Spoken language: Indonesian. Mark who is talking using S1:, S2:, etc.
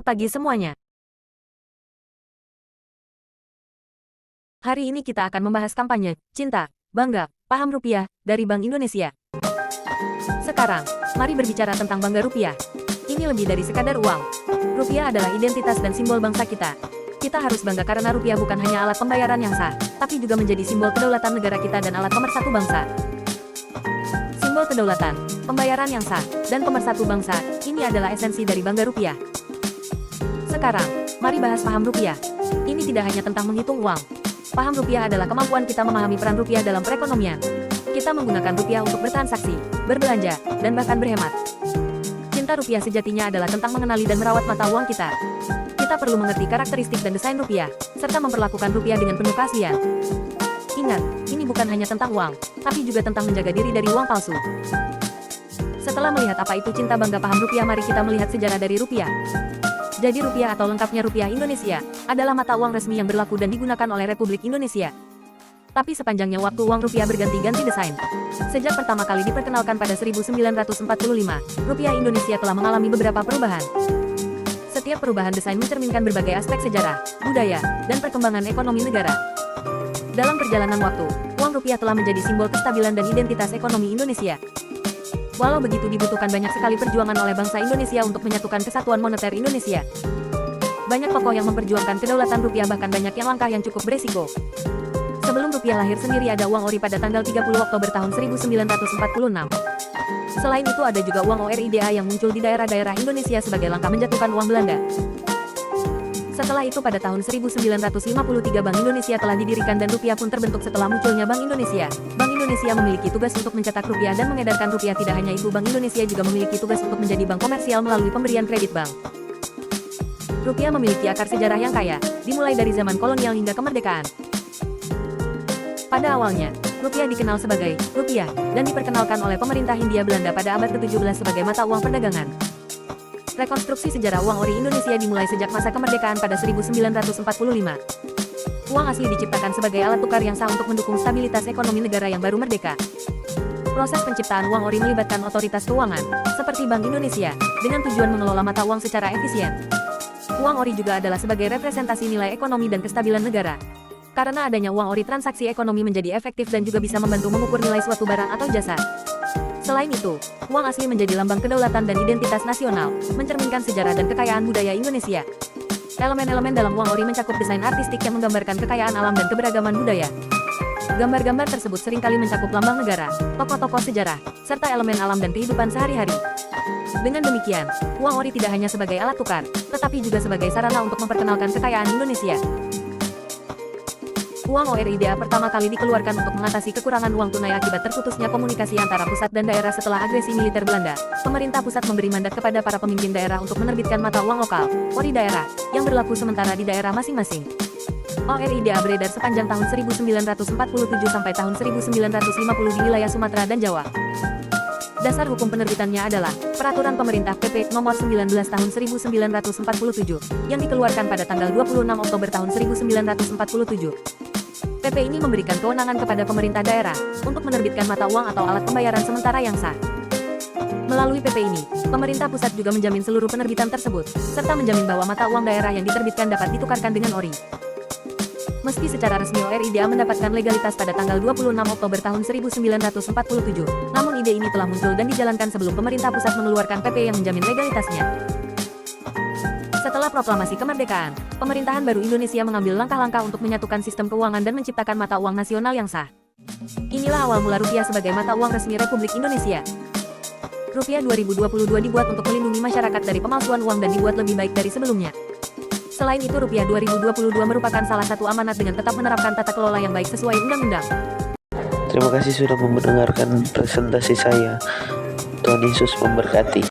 S1: Selamat pagi semuanya. Hari ini kita akan membahas kampanye Cinta, Bangga, Paham Rupiah dari Bank Indonesia. Sekarang, mari berbicara tentang bangga rupiah. Ini lebih dari sekadar uang. Rupiah adalah identitas dan simbol bangsa kita. Kita harus bangga karena rupiah bukan hanya alat pembayaran yang sah, tapi juga menjadi simbol kedaulatan negara kita dan alat pemersatu bangsa. Simbol kedaulatan, pembayaran yang sah, dan pemersatu bangsa, ini adalah esensi dari bangga rupiah. Sekarang, mari bahas paham rupiah. Ini tidak hanya tentang menghitung uang. Paham rupiah adalah kemampuan kita memahami peran rupiah dalam perekonomian. Kita menggunakan rupiah untuk bertransaksi, berbelanja, dan bahkan berhemat. Cinta rupiah sejatinya adalah tentang mengenali dan merawat mata uang kita. Kita perlu mengerti karakteristik dan desain rupiah, serta memperlakukan rupiah dengan penuh keaslian. Ingat, ini bukan hanya tentang uang, tapi juga tentang menjaga diri dari uang palsu. Setelah melihat apa itu cinta bangga paham rupiah, mari kita melihat sejarah dari rupiah. Jadi rupiah atau lengkapnya rupiah Indonesia, adalah mata uang resmi yang berlaku dan digunakan oleh Republik Indonesia. Tapi sepanjangnya waktu uang rupiah berganti-ganti desain. Sejak pertama kali diperkenalkan pada 1945, rupiah Indonesia telah mengalami beberapa perubahan. Setiap perubahan desain mencerminkan berbagai aspek sejarah, budaya, dan perkembangan ekonomi negara. Dalam perjalanan waktu, uang rupiah telah menjadi simbol kestabilan dan identitas ekonomi Indonesia. Walau begitu, dibutuhkan banyak sekali perjuangan oleh bangsa Indonesia untuk menyatukan kesatuan moneter Indonesia. Banyak tokoh yang memperjuangkan kedaulatan rupiah, bahkan banyak yang langkah yang cukup beresiko. Sebelum rupiah lahir sendiri ada uang ori pada tanggal 30 Oktober tahun 1946. Selain itu ada juga uang ORIDA yang muncul di daerah-daerah Indonesia sebagai langkah menjatuhkan uang Belanda. Setelah itu pada tahun 1953 Bank Indonesia telah didirikan dan rupiah pun terbentuk setelah munculnya Bank Indonesia. Bank Indonesia memiliki tugas untuk mencetak rupiah dan mengedarkan rupiah. Tidak hanya itu, Bank Indonesia juga memiliki tugas untuk menjadi bank komersial melalui pemberian kredit bank. Rupiah memiliki akar sejarah yang kaya, dimulai dari zaman kolonial hingga kemerdekaan. Pada awalnya, rupiah dikenal sebagai rupiah dan diperkenalkan oleh pemerintah Hindia Belanda pada abad ke-17 sebagai mata uang perdagangan. Rekonstruksi sejarah uang ori Indonesia dimulai sejak masa kemerdekaan pada 1945. Uang asli diciptakan sebagai alat tukar yang sah untuk mendukung stabilitas ekonomi negara yang baru merdeka. Proses penciptaan uang ori melibatkan otoritas keuangan, seperti Bank Indonesia, dengan tujuan mengelola mata uang secara efisien. Uang ori juga adalah sebagai representasi nilai ekonomi dan kestabilan negara. Karena adanya uang ori, transaksi ekonomi menjadi efektif dan juga bisa membantu mengukur nilai suatu barang atau jasa. Selain itu, uang asli menjadi lambang kedaulatan dan identitas nasional, mencerminkan sejarah dan kekayaan budaya Indonesia. Elemen-elemen dalam uang ori mencakup desain artistik yang menggambarkan kekayaan alam dan keberagaman budaya. Gambar-gambar tersebut seringkali mencakup lambang negara, tokoh-tokoh sejarah, serta elemen alam dan kehidupan sehari-hari. Dengan demikian, uang ori tidak hanya sebagai alat tukar, tetapi juga sebagai sarana untuk memperkenalkan kekayaan Indonesia. Uang ORIDA pertama kali dikeluarkan untuk mengatasi kekurangan uang tunai akibat terputusnya komunikasi antara pusat dan daerah setelah agresi militer Belanda. Pemerintah pusat memberi mandat kepada para pemimpin daerah untuk menerbitkan mata uang lokal, ori daerah, yang berlaku sementara di daerah masing-masing. ORIDA beredar sepanjang tahun 1947 sampai tahun 1950 di wilayah Sumatera dan Jawa. Dasar hukum penerbitannya adalah Peraturan Pemerintah PP Nomor 19 Tahun 1947 yang dikeluarkan pada tanggal 26 Oktober tahun 1947. PP ini memberikan kewenangan kepada pemerintah daerah untuk menerbitkan mata uang atau alat pembayaran sementara yang sah. Melalui PP ini, pemerintah pusat juga menjamin seluruh penerbitan tersebut, serta menjamin bahwa mata uang daerah yang diterbitkan dapat ditukarkan dengan ori. Meski secara resmi ORIDA mendapatkan legalitas pada tanggal 26 Oktober tahun 1947, namun ide ini telah muncul dan dijalankan sebelum pemerintah pusat mengeluarkan PP yang menjamin legalitasnya. Setelah proklamasi kemerdekaan, pemerintahan baru Indonesia mengambil langkah-langkah untuk menyatukan sistem keuangan dan menciptakan mata uang nasional yang sah. Inilah awal mula rupiah sebagai mata uang resmi Republik Indonesia. Rupiah 2022 dibuat untuk melindungi masyarakat dari pemalsuan uang dan dibuat lebih baik dari sebelumnya. Selain itu, rupiah 2022 merupakan salah satu amanat dengan tetap menerapkan tata kelola yang baik sesuai undang-undang.
S2: Terima kasih sudah mendengarkan presentasi saya. Tuhan Yesus memberkati.